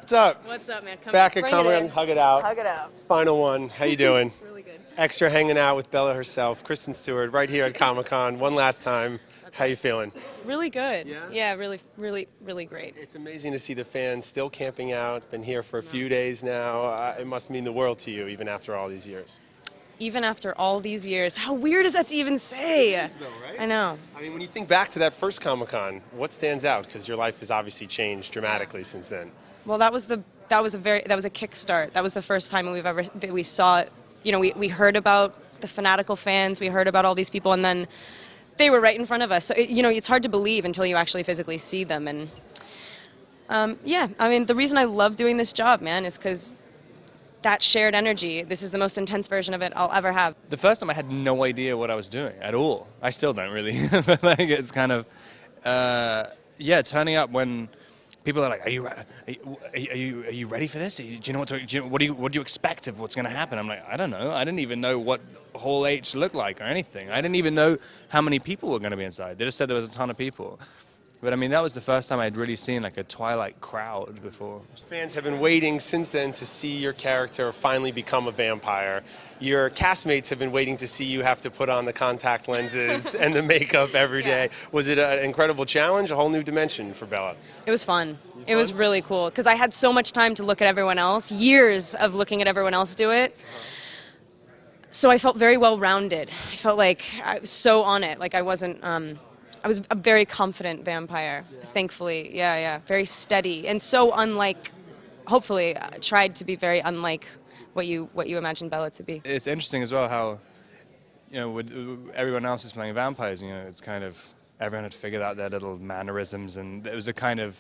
What's up? What's up, man? Come Back at bring Comic it Con, in. hug it out. Hug it out. Final one. How you doing? Really good. Extra hanging out with Bella herself, Kristen Stewart, right here at Comic Con. One last time. How you feeling? Really good. Yeah? Yeah, really great. It's amazing to see the fans still camping out. Been here for a few days now. It must mean the world to you, even after all these years. Even after all these years, how weird is that to even say? It is though, right? I know. I mean, when you think back to that first Comic Con, what stands out? Because your life has obviously changed dramatically since then. Well, that was a kickstart. That was the first time we saw, we heard about the fanatical fans, we heard about all these people, and then they were right in front of us. So it's hard to believe until you actually physically see them. And yeah, I mean, the reason I love doing this job, man, is because that shared energy. This is the most intense version of it I'll ever have. The first time I had no idea what I was doing at all. I still don't really. But like, it's kind of, yeah, turning up when people are like, are you ready for this? Do you know what do you expect of what's going to happen? I'm like, I don't know. I didn't even know what Hall H looked like or anything. I didn't even know how many people were going to be inside. They just said there was a ton of people. But I mean, that was the first time I'd really seen like a Twilight crowd before. Fans have been waiting since then to see your character finally become a vampire. Your castmates have been waiting to see you have to put on the contact lenses and the makeup every day. Was it an incredible challenge, a whole new dimension for Bella? It was fun. It was really cool because I had so much time to look at everyone else, years of looking at everyone else do it. So I felt very well-rounded. I felt like I was so on it, like I wasn't... I was a very confident vampire, thankfully. Yeah. Very steady and so unlike, hopefully, tried to be very unlike what you imagine Bella to be. It's interesting as well how, with everyone else who's playing vampires, it's kind of everyone had figured out their little mannerisms, and it was a kind of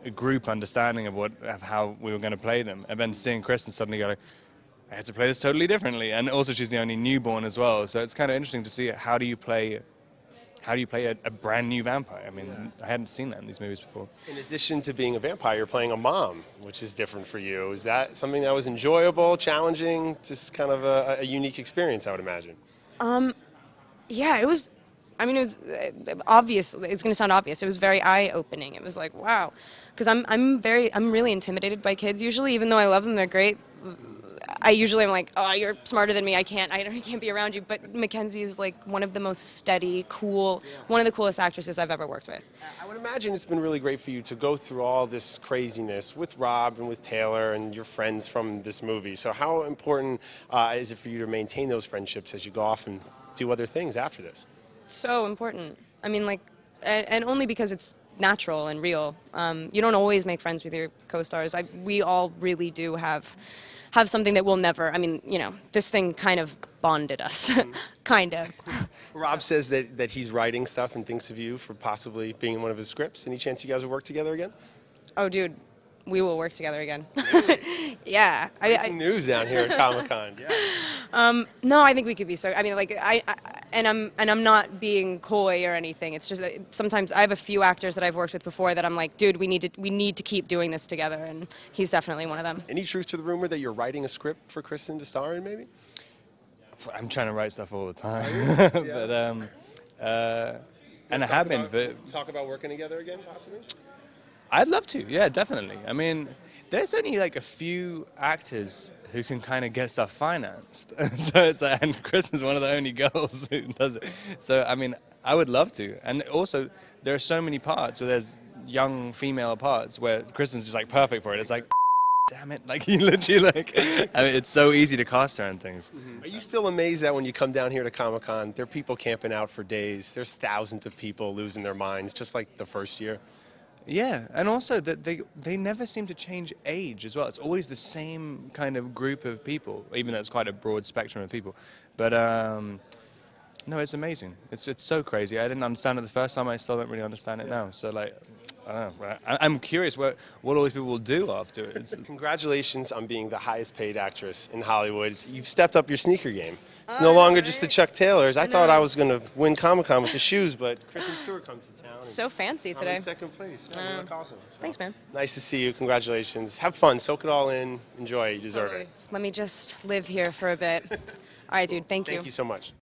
a group understanding of how we were going to play them. And then seeing Kristen suddenly go, I had to play this totally differently, and also she's the only newborn as well. So it's kind of interesting to see how do you play a brand new vampire? I mean, I hadn't seen that in these movies before. In addition to being a vampire, you're playing a mom, which is different for you. Is that something that was enjoyable, challenging, just kind of a unique experience, I would imagine? Yeah, it was. I mean, it was obvious. It's going to sound obvious. It was very eye-opening. It was like, wow, because I'm really intimidated by kids usually, even though I love them. They're great. I usually am like, oh, you're smarter than me. I can't be around you. But Mackenzie is like one of the most steady, cool, one of the coolest actresses I've ever worked with. I would imagine it's been really great for you to go through all this craziness with Rob and with Taylor and your friends from this movie. So how important is it for you to maintain those friendships as you go off and do other things after this? So important. I mean, like, and only because it's natural and real. You don't always make friends with your co-stars. We all really do have something that we'll never, I mean, this thing kind of bonded us, kind of. Rob says that he's writing stuff and thinks of you for possibly being in one of his scripts. Any chance you guys will work together again? Oh, dude, we will work together again. Really? Yeah. Breaking news down here at Comic Con. Yeah. No, I think we could be so. I mean, like, I'm not being coy or anything. It's just that sometimes I have a few actors that I've worked with before that I'm like, dude, we need to keep doing this together, and he's definitely one of them. Any truth to the rumor that you're writing a script for Kristen to star in, maybe? I'm trying to write stuff all the time, and I have been. Talk about working together again, possibly. I'd love to. Yeah, definitely. I mean, there's only like a few actors who can kind of get stuff financed. So it's like, and Kristen's one of the only girls who does it. So I mean, I would love to. And also, there are so many parts where there's young female parts where Kristen's just like perfect for it. It's like, damn it, like you literally like. I mean, it's so easy to cast her and things. Are you still amazed that when you come down here to Comic Con, there are people camping out for days? There's thousands of people losing their minds, just like the first year. Yeah, and also that they never seem to change age as well. It's always the same kind of group of people, even though it's quite a broad spectrum of people. But no, it's amazing. It's so crazy. I didn't understand it the first time. I still don't really understand it now. So like, I don't know. I'm curious what all these people will do after it. Congratulations on being the highest paid actress in Hollywood. You've stepped up your sneaker game. It's no longer just the Chuck Taylors. I thought I was going to win Comic-Con with the shoes, but Kristen Stewart comes to town. So fancy today. I'm in second place. You look awesome. So, thanks, man. Nice to see you. Congratulations. Have fun. Soak it all in. Enjoy. You deserve it. Let me just live here for a bit. All right, dude. Thank you. Thank you so much.